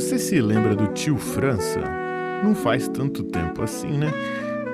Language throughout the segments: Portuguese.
Você se lembra do tio França? Não faz tanto tempo assim, né?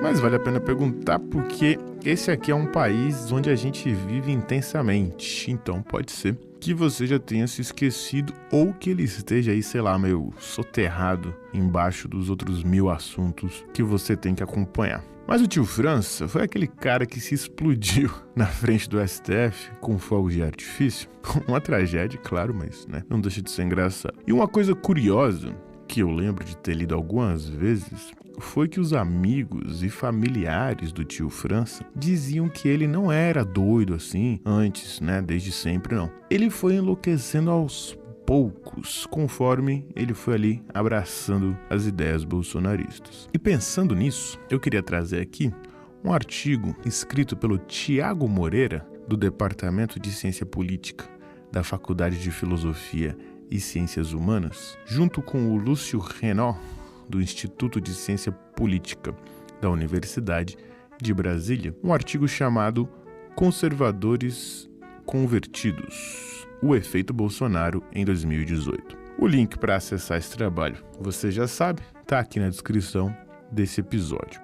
Mas vale a pena perguntar porque esse aqui é um país onde a gente vive intensamente. Então pode ser que você já tenha se esquecido ou que ele esteja aí, sei lá, meio soterrado embaixo dos outros 1000 assuntos que você tem que acompanhar. Mas o tio França foi aquele cara que se explodiu na frente do STF com fogos de artifício. Uma tragédia, claro, mas não deixa de ser engraçado. E uma coisa curiosa que eu lembro de ter lido algumas vezes foi que os amigos e familiares do tio França diziam que ele não era doido assim antes, desde sempre não. Ele foi enlouquecendo aos poucos, conforme ele foi ali abraçando as ideias bolsonaristas. E pensando nisso, eu queria trazer aqui um artigo escrito pelo Tiago Moreira, do Departamento de Ciência Política da Faculdade de Filosofia e Ciências Humanas, junto com o Lúcio Renaud, do Instituto de Ciência Política da Universidade de Brasília, um artigo chamado Conservadores Convertidos: o efeito Bolsonaro em 2018. O link para acessar esse trabalho, você já sabe, está aqui na descrição desse episódio.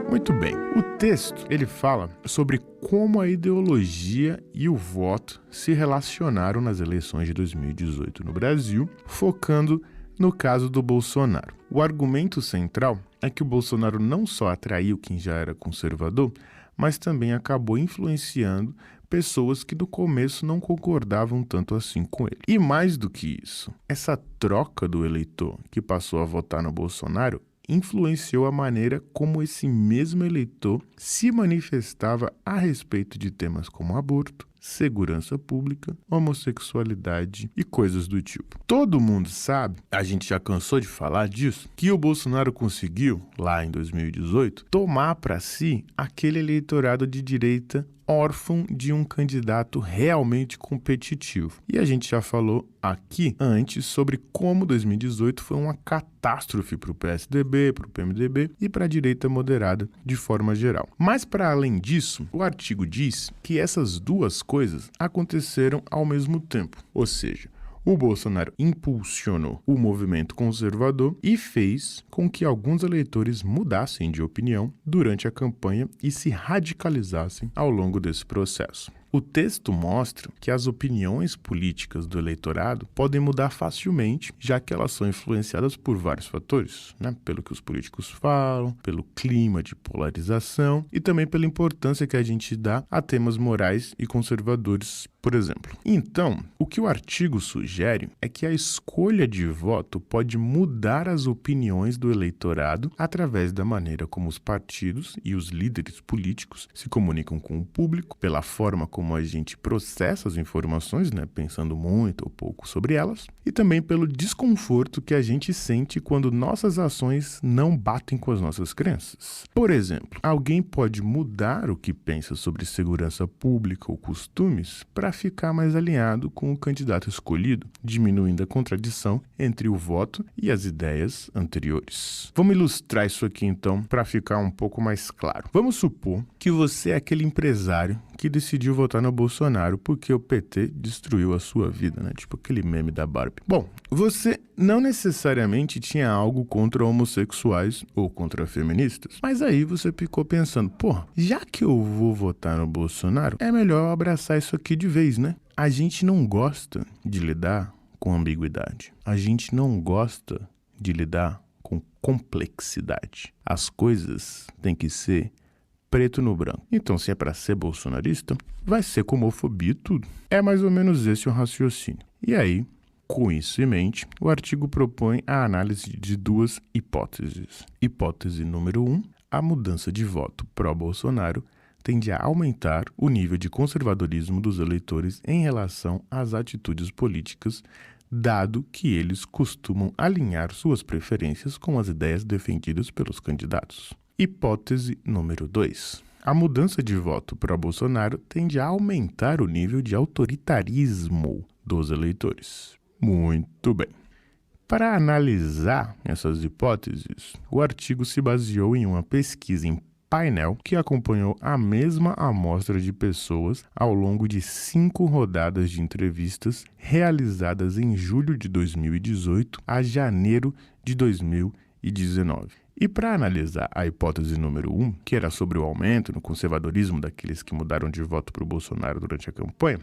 Muito bem, o texto ele fala sobre como a ideologia e o voto se relacionaram nas eleições de 2018 no Brasil, focando no caso do Bolsonaro. O argumento central é que o Bolsonaro não só atraiu quem já era conservador, mas também acabou influenciando pessoas que no começo não concordavam tanto assim com ele. E mais do que isso, essa troca do eleitor que passou a votar no Bolsonaro influenciou a maneira como esse mesmo eleitor se manifestava a respeito de temas como aborto, segurança pública, homossexualidade e coisas do tipo. Todo mundo sabe, a gente já cansou de falar disso, que o Bolsonaro conseguiu, lá em 2018, tomar para si aquele eleitorado de direita órfão de um candidato realmente competitivo. E a gente já falou aqui antes sobre como 2018 foi uma catástrofe para o PSDB, para o PMDB e para a direita moderada de forma geral. Mas para além disso, o artigo diz que essas duas coisas aconteceram ao mesmo tempo, ou seja, o Bolsonaro impulsionou o movimento conservador e fez com que alguns eleitores mudassem de opinião durante a campanha e se radicalizassem ao longo desse processo. O texto mostra que as opiniões políticas do eleitorado podem mudar facilmente, já que elas são influenciadas por vários fatores, pelo que os políticos falam, pelo clima de polarização e também pela importância que a gente dá a temas morais e conservadores, por exemplo. Então, o que o artigo sugere é que a escolha de voto pode mudar as opiniões do eleitorado através da maneira como os partidos e os líderes políticos se comunicam com o público, pela forma como a gente processa as informações, pensando muito ou pouco sobre elas, e também pelo desconforto que a gente sente quando nossas ações não batem com as nossas crenças. Por exemplo, alguém pode mudar o que pensa sobre segurança pública ou costumes para ficar mais alinhado com o candidato escolhido, diminuindo a contradição entre o voto e as ideias anteriores. Vamos ilustrar isso aqui então para ficar um pouco mais claro. Vamos supor que você é aquele empresário que decidiu votar no Bolsonaro porque o PT destruiu a sua vida, tipo aquele meme da Barbie. Bom, você não necessariamente tinha algo contra homossexuais ou contra feministas, mas aí você ficou pensando, já que eu vou votar no Bolsonaro, é melhor abraçar isso aqui de vez, A gente não gosta de lidar com ambiguidade. A gente não gosta de lidar com complexidade. As coisas têm que ser preto no branco. Então, se é para ser bolsonarista, vai ser com homofobia e tudo. É mais ou menos esse o raciocínio. E aí, com isso em mente, o artigo propõe a análise de duas hipóteses. Hipótese número 1, a mudança de voto pró-Bolsonaro tende a aumentar o nível de conservadorismo dos eleitores em relação às atitudes políticas, dado que eles costumam alinhar suas preferências com as ideias defendidas pelos candidatos. Hipótese número 2. A mudança de voto para Bolsonaro tende a aumentar o nível de autoritarismo dos eleitores. Muito bem. Para analisar essas hipóteses, o artigo se baseou em uma pesquisa em painel que acompanhou a mesma amostra de pessoas ao longo de 5 rodadas de entrevistas realizadas em julho de 2018 a janeiro de 2019. E para analisar a hipótese número 1, que era sobre o aumento no conservadorismo daqueles que mudaram de voto para o Bolsonaro durante a campanha,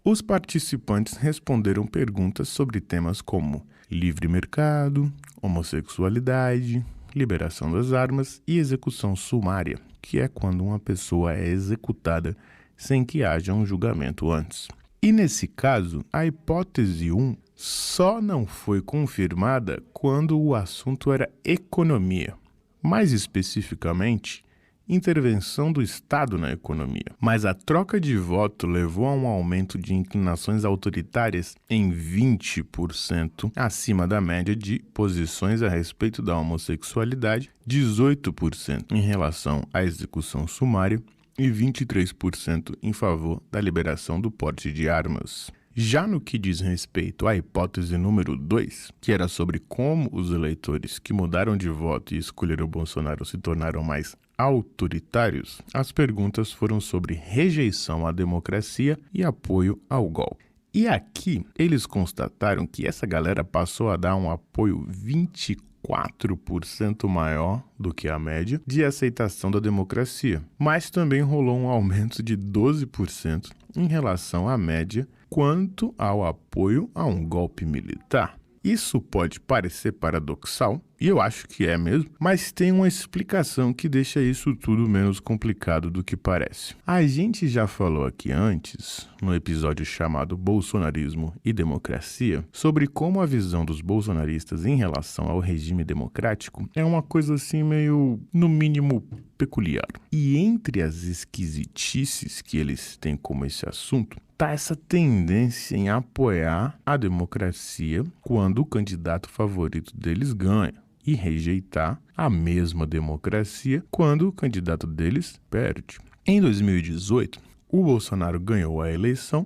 os participantes responderam perguntas sobre temas como livre mercado, homossexualidade, liberação das armas e execução sumária, que é quando uma pessoa é executada sem que haja um julgamento antes. E nesse caso, a hipótese 1 só não foi confirmada quando o assunto era economia, mais especificamente, intervenção do Estado na economia. Mas a troca de voto levou a um aumento de inclinações autoritárias em 20%, acima da média de posições a respeito da homossexualidade, 18% em relação à execução sumária e 23% em favor da liberação do porte de armas. Já no que diz respeito à hipótese número 2, que era sobre como os eleitores que mudaram de voto e escolheram Bolsonaro se tornaram mais autoritários, as perguntas foram sobre rejeição à democracia e apoio ao golpe. E aqui eles constataram que essa galera passou a dar um apoio 24% maior do que a média de aceitação da democracia, mas também rolou um aumento de 12% em relação à média quanto ao apoio a um golpe militar. Isso pode parecer paradoxal, e eu acho que é mesmo, mas tem uma explicação que deixa isso tudo menos complicado do que parece. A gente já falou aqui antes, no episódio chamado Bolsonarismo e Democracia, sobre como a visão dos bolsonaristas em relação ao regime democrático é uma coisa assim meio, no mínimo, peculiar. E entre as esquisitices que eles têm como esse assunto, tá essa tendência em apoiar a democracia quando o candidato favorito deles ganha e rejeitar a mesma democracia quando o candidato deles perde. Em 2018, o Bolsonaro ganhou a eleição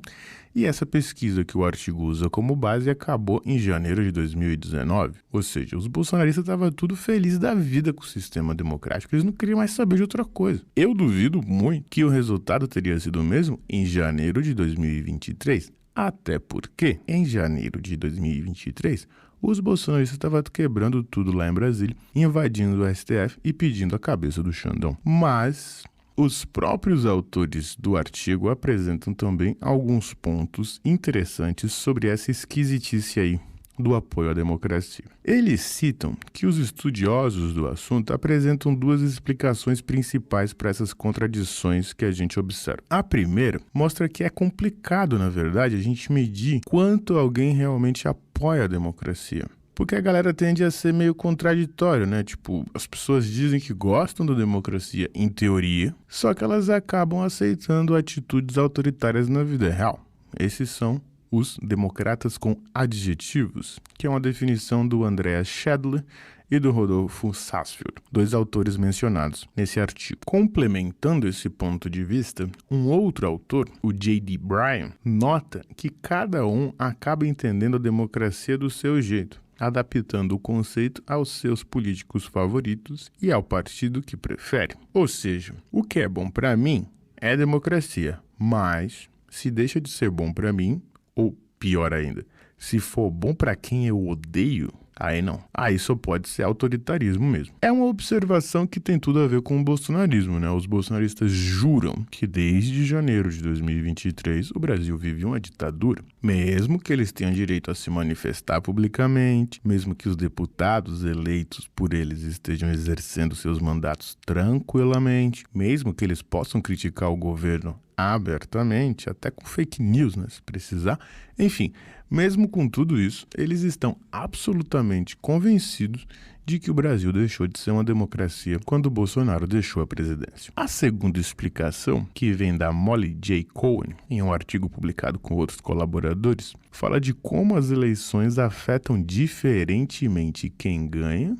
e essa pesquisa que o artigo usa como base acabou em janeiro de 2019. Ou seja, os bolsonaristas estavam tudo felizes da vida com o sistema democrático. Eles não queriam mais saber de outra coisa. Eu duvido muito que o resultado teria sido o mesmo em janeiro de 2023. Até porque, em janeiro de 2023, os bolsonaristas estavam quebrando tudo lá em Brasília, invadindo o STF e pedindo a cabeça do Xandão. Mas os próprios autores do artigo apresentam também alguns pontos interessantes sobre essa esquisitice aí do apoio à democracia. Eles citam que os estudiosos do assunto apresentam 2 explicações principais para essas contradições que a gente observa. A primeira mostra que é complicado, na verdade, a gente medir quanto alguém realmente apoia a democracia. Porque a galera tende a ser meio contraditório, né? Tipo, as pessoas dizem que gostam da democracia em teoria, só que elas acabam aceitando atitudes autoritárias na vida real. Esses são os democratas com adjetivos, que é uma definição do Andreas Schedler e do Rodolfo Sassfield, 2 autores mencionados nesse artigo. Complementando esse ponto de vista, um outro autor, o J.D. Bryan, nota que cada um acaba entendendo a democracia do seu jeito, adaptando o conceito aos seus políticos favoritos e ao partido que prefere. Ou seja, o que é bom para mim é democracia, mas se deixa de ser bom para mim, ou pior ainda, se for bom para quem eu odeio, aí não. Aí só pode ser autoritarismo mesmo. É uma observação que tem tudo a ver com o bolsonarismo, né? Os bolsonaristas juram que desde janeiro de 2023 o Brasil vive uma ditadura. Mesmo que eles tenham direito a se manifestar publicamente, mesmo que os deputados eleitos por eles estejam exercendo seus mandatos tranquilamente, mesmo que eles possam criticar o governo abertamente, até com fake news, né, se precisar. Enfim, mesmo com tudo isso, eles estão absolutamente convencidos de que o Brasil deixou de ser uma democracia quando o Bolsonaro deixou a presidência. A segunda explicação, que vem da Molly J. Cohen, em um artigo publicado com outros colaboradores, fala de como as eleições afetam diferentemente quem ganha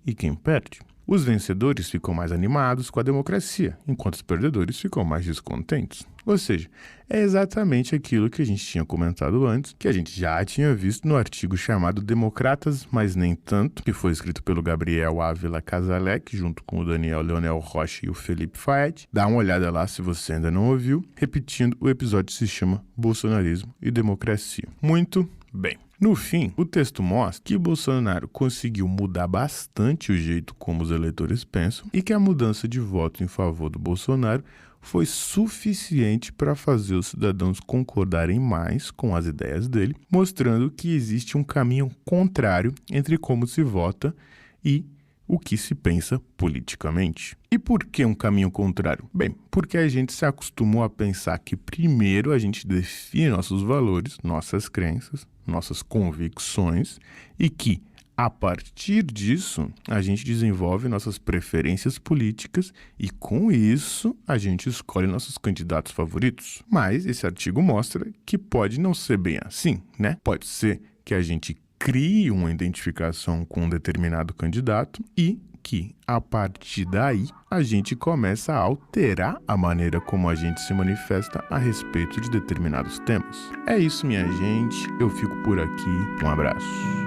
e quem perde. Os vencedores ficam mais animados com a democracia, enquanto os perdedores ficam mais descontentes. Ou seja, é exatamente aquilo que a gente tinha comentado antes, que a gente já tinha visto no artigo chamado Democratas, mas nem tanto, que foi escrito pelo Gabriel Ávila Casalec, junto com o Daniel Leonel Rocha e o Felipe Faed. Dá uma olhada lá se você ainda não ouviu. Repetindo, o episódio se chama Bolsonarismo e Democracia. Muito bem. No fim, o texto mostra que Bolsonaro conseguiu mudar bastante o jeito como os eleitores pensam e que a mudança de voto em favor do Bolsonaro foi suficiente para fazer os cidadãos concordarem mais com as ideias dele, mostrando que existe um caminho contrário entre como se vota e o que se pensa politicamente. E por que um caminho contrário? Bem, porque a gente se acostumou a pensar que primeiro a gente define nossos valores, nossas crenças, nossas convicções e que, a partir disso, a gente desenvolve nossas preferências políticas e, com isso, a gente escolhe nossos candidatos favoritos. Mas esse artigo mostra que pode não ser bem assim, né? Pode ser que a gente crie uma identificação com um determinado candidato e que, a partir daí, a gente começa a alterar a maneira como a gente se manifesta a respeito de determinados temas. É isso, minha gente. Eu fico por aqui. Um abraço.